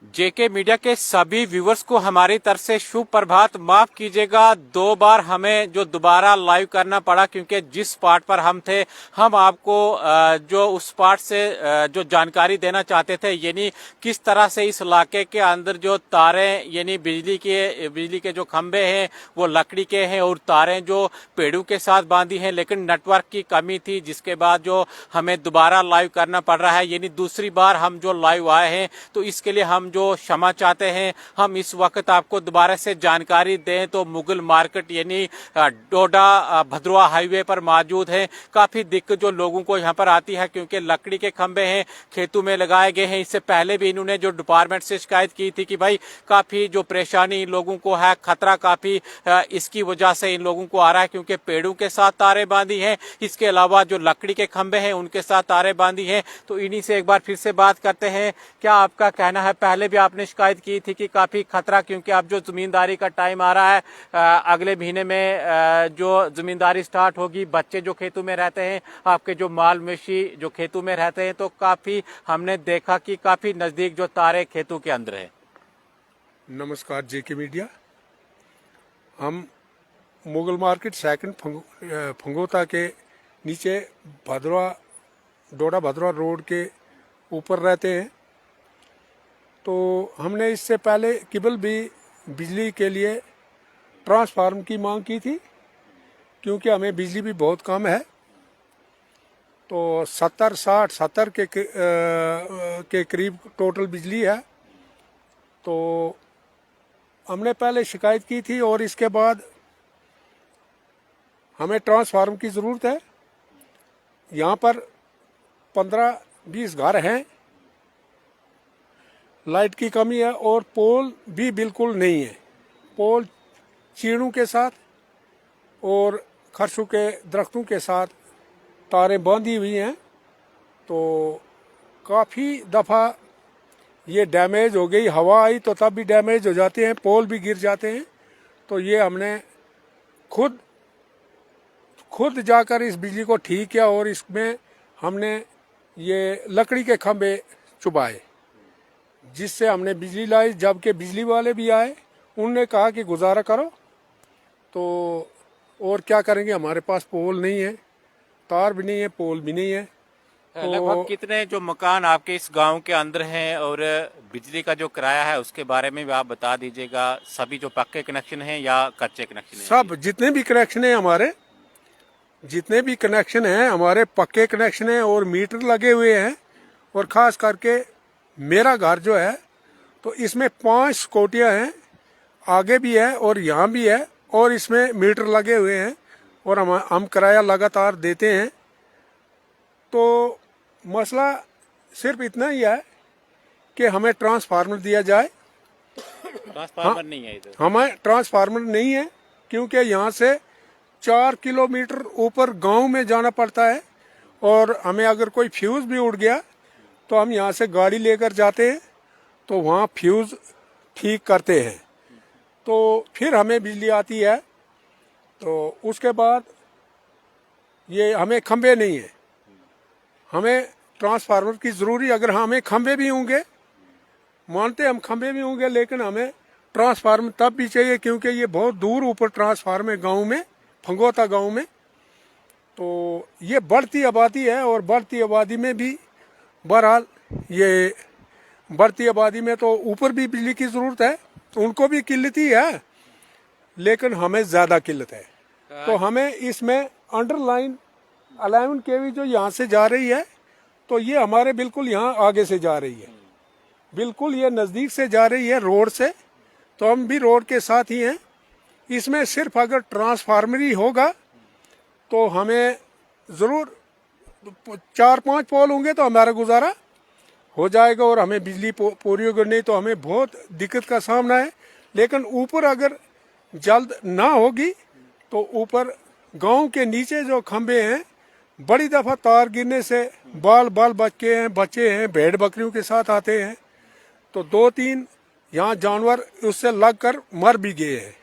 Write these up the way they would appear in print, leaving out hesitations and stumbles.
जेके media के सभी viewers को हमारी तरफ से शुभ प्रभात। माफ कीजिएगा, 2 बार हमें जो दोबारा लाइव करना पड़ा, क्योंकि जिस पार्ट पर हम थे हम आपको जो उस पार्ट से जो जानकारी देना चाहते थे, यानी किस तरह से इस इलाके के अंदर जो तारें यानी बिजली के जो खंभे हैं वो लकड़ी के हैं और तारें जो पेड़ों के साथ बांधी हैं, लेकिन नेटवर्क की कमी थी, जिसके बाद जो हमें दोबारा लाइव करना पड़ रहा है। यानी दूसरी बार हम जो लाइव आए हैं, तो इसके लिए हम जो क्षमा चाहते हैं। हम इस वक्त आपको दोबारा से जानकारी दें तो मुगल मार्केट यानी डोडा भद्रवा हाईवे पर मौजूद है। काफी दिक्कत जो लोगों को यहाँ पर आती है, क्योंकि लकड़ी के खंभे हैं, खेतों में लगाए गए हैं। इससे पहले भी इन्होंने जो डिपार्टमेंट से शिकायत की थी कि भाई काफी जो परेशानी इन लोगों को है, खतरा काफी इसकी वजह से इन लोगों को आ रहा है, क्योंकि पेड़ों के साथ तारे बांधी हैं, इसके अलावा जो लकड़ी के खंभे हैं उनके साथ तारे बांधी हैं। तो इन्हीं से एक बार फिर से बात करते हैं। क्या आपका कहना है? पहले भी आपने शिकायत की थी कि काफी खतरा, क्योंकि अब जो जमींदारी का टाइम आ रहा है, अगले महीने में जो जमींदारी स्टार्ट होगी, बच्चे जो खेतों में रहते हैं, आपके जो माल मवेशी जो खेतों में रहते हैं, तो काफी हमने देखा कि काफी नजदीक जो तारे खेतों के अंदर है। नमस्कार जेके मीडिया। हम मुगल मार्केट सेकंड फंगोता के नीचे डोडा भद्रवा रोड के ऊपर रहते हैं। तो हमने इससे पहले केवल भी बिजली के लिए ट्रांसफार्मर की मांग की थी, क्योंकि हमें बिजली भी बहुत कम है। तो 70 के करीब टोटल बिजली है। तो हमने पहले शिकायत की थी और इसके बाद हमें ट्रांसफार्मर की ज़रूरत है। यहाँ पर 15-20 घर हैं, लाइट की कमी है और पोल भी बिल्कुल नहीं है। पोल चीड़ों के साथ और खरसों के दरख्तों के साथ तारें बांधी हुई हैं। तो काफ़ी दफ़ा ये डैमेज हो गई, हवा आई तो तब भी डैमेज हो जाते हैं, पोल भी गिर जाते हैं। तो ये हमने खुद जाकर इस बिजली को ठीक किया और इसमें हमने ये लकड़ी के खंभे चुभाए, जिससे हमने बिजली लाई। जबकि बिजली वाले भी आए, उनने कहा कि गुजारा करो। तो और क्या करेंगे, हमारे पास पोल नहीं है, तार भी नहीं है, पोल भी नहीं है। तो लगभग कितने जो मकान आपके इस गांव के अंदर हैं और बिजली का जो किराया है उसके बारे में भी आप बता दीजिएगा। सभी जो पक्के कनेक्शन हैं या कच्चे कनेक्शन हैं? सब जितने भी कनेक्शन हैं हमारे पक्के कनेक्शन हैं और मीटर लगे हुए हैं। और ख़ास करके मेरा घर जो है, तो इसमें 5 सिक्योरिटियाँ हैं, आगे भी है और यहाँ भी है, और इसमें मीटर लगे हुए हैं और हम किराया लगातार देते हैं। तो मसला सिर्फ इतना ही है कि हमें ट्रांसफार्मर दिया जाए। ट्रांसफार्मर नहीं है इधर, हमें ट्रांसफार्मर नहीं है, क्योंकि यहाँ से 4 किलोमीटर ऊपर गांव में जाना पड़ता है। और हमें अगर कोई फ्यूज़ भी उड़ गया तो हम यहाँ से गाड़ी लेकर जाते हैं, तो वहाँ फ्यूज़ ठीक करते हैं, तो फिर हमें बिजली आती है। तो उसके बाद ये हमें खंभे नहीं है, हमें ट्रांसफार्मर की ज़रूरी। अगर हमें खंभे भी होंगे, मानते हम खंभे भी होंगे, लेकिन हमें ट्रांसफार्मर तब भी चाहिए, क्योंकि ये बहुत दूर ऊपर ट्रांसफार्मर गांव में, फंगोता गांव में। तो ये बढ़ती आबादी है और बढ़ती आबादी में भी बहरहाल ये बढ़ती आबादी में तो ऊपर भी बिजली की ज़रूरत है, तो उनको भी किल्लत ही है, लेकिन हमें ज़्यादा किल्लत है। तो हमें इसमें अंडरलाइन 11 kV जो यहाँ से जा रही है, तो ये हमारे बिल्कुल यहाँ आगे से जा रही है, बिल्कुल ये नज़दीक से जा रही है रोड से। तो हम भी रोड के साथ ही हैं। इसमें सिर्फ अगर ट्रांसफार्मर ही होगा तो हमें ज़रूर 4-5 पोल होंगे तो हमारा गुजारा हो जाएगा और हमें बिजली पूरी होगी। नहीं तो हमें बहुत दिक्कत का सामना है। लेकिन ऊपर अगर जल्द ना होगी तो ऊपर गांव के नीचे जो खंभे हैं, बड़ी दफ़ा तार गिरने से बाल बच्चे हैं, भेड़ बकरियों के साथ आते हैं, तो 2-3 यहाँ जानवर उससे लगकर मर भी गए हैं।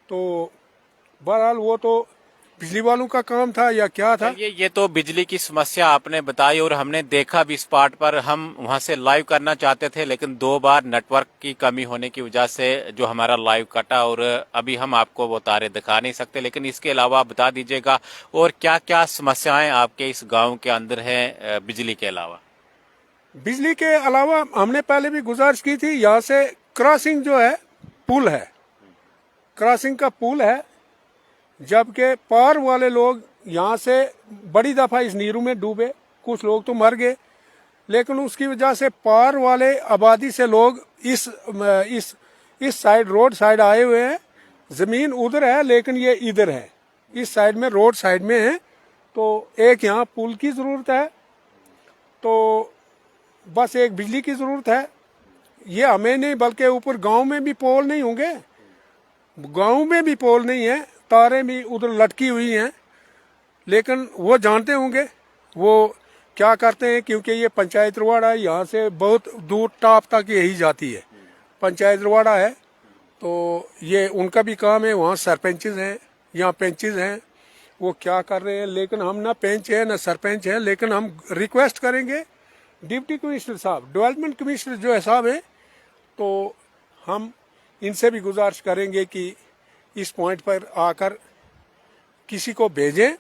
तो बहरहाल वो तो बिजली वालों का काम था या क्या था। ये तो बिजली की समस्या आपने बताई और हमने देखा भी स्पॉट पर। हम वहां से लाइव करना चाहते थे लेकिन 2 बार नेटवर्क की कमी होने की वजह से जो हमारा लाइव कटा और अभी हम आपको वो तारे दिखा नहीं सकते। लेकिन इसके अलावा बता दीजिएगा और क्या क्या समस्याएं आपके इस गांव के अंदर हैं बिजली के अलावा। बिजली के अलावा हमने पहले भी गुजारिश की थी, यहाँ से क्रॉसिंग जो है पुल है, क्रॉसिंग का पुल है, जबकि पार वाले लोग यहाँ से बड़ी दफा इस नीरू में डूबे, कुछ लोग तो मर गए, लेकिन उसकी वजह से पार वाले आबादी से लोग इस साइड रोड साइड आए हुए हैं। जमीन उधर है लेकिन ये इधर है, इस साइड में रोड साइड में है। तो एक यहाँ पुल की जरूरत है, तो बस एक बिजली की जरूरत है। ये हमें नहीं बल्कि ऊपर गांव में भी पोल नहीं होंगे, गांव में भी पोल नहीं है, तारें भी उधर लटकी हुई हैं, लेकिन वो जानते होंगे वो क्या करते हैं, क्योंकि ये पंचायत रवाड़ा यहाँ से बहुत दूर टॉप तक यही जाती है, पंचायत रवाड़ा है। तो ये उनका भी काम है, वहाँ सरपंचेज हैं, यहाँ पेंचेज हैं, वो क्या कर रहे हैं। लेकिन हम ना पेंच है ना सरपंच है, लेकिन हम रिक्वेस्ट करेंगे डिप्टी कमिश्नर साहब, डेवलपमेंट कमिश्नर जो है साहब है, तो हम इनसे भी गुजारिश करेंगे कि इस पॉइंट पर आकर किसी को भेजें,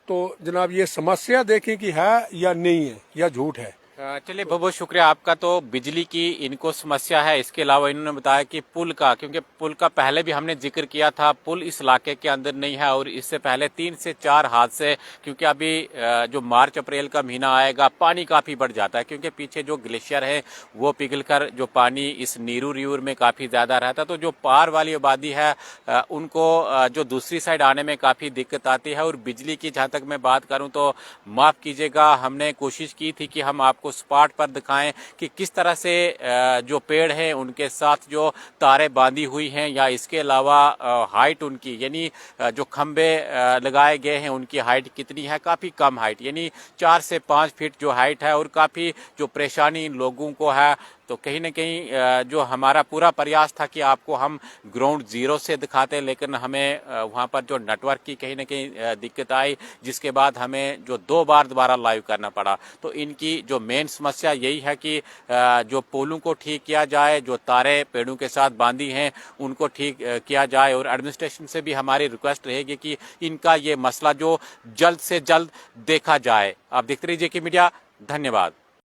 तो जनाब ये समस्या देखें कि है या नहीं है या झूठ है। चलिए बहुत बहुत शुक्रिया आपका। तो बिजली की इनको समस्या है, इसके अलावा इन्होंने बताया कि पुल का, क्योंकि पुल का पहले भी हमने जिक्र किया था, पुल इस इलाके के अंदर नहीं है और इससे पहले 3 से 4 हादसे, क्योंकि अभी जो मार्च अप्रैल का महीना आएगा पानी काफी बढ़ जाता है, क्योंकि पीछे जो ग्लेशियर है वो पिघलकर जो पानी इस नीरू रिवर में काफी ज्यादा रहता है। तो जो पार वाली आबादी है उनको जो दूसरी साइड आने में काफी दिक्कत आती है। और बिजली की जहां तक मैं बात करूं तो माफ कीजिएगा, हमने कोशिश की थी कि हम आपको स्पॉट पर दिखाएं कि किस तरह से जो पेड़ हैं उनके साथ जो तारें बांधी हुई हैं, या इसके अलावा हाइट उनकी, यानी जो खंबे लगाए गए हैं उनकी हाइट कितनी है, काफी कम हाइट, यानी 4 से 5 फीट जो हाइट है, और काफी जो परेशानी इन लोगों को है। तो कहीं न कहीं जो हमारा पूरा प्रयास था कि आपको हम ग्राउंड जीरो से दिखाते, लेकिन हमें वहाँ पर जो नेटवर्क की कहीं न कहीं दिक्कत आई, जिसके बाद हमें जो 2 बार दोबारा लाइव करना पड़ा। तो इनकी जो मेन समस्या यही है कि जो पोलों को ठीक किया जाए, जो तारें पेड़ों के साथ बांधी हैं उनको ठीक किया जाए, और एडमिनिस्ट्रेशन से भी हमारी रिक्वेस्ट रहेगी कि इनका ये मसला जो जल्द से जल्द देखा जाए। आप देखते रहिए जेके मीडिया, धन्यवाद।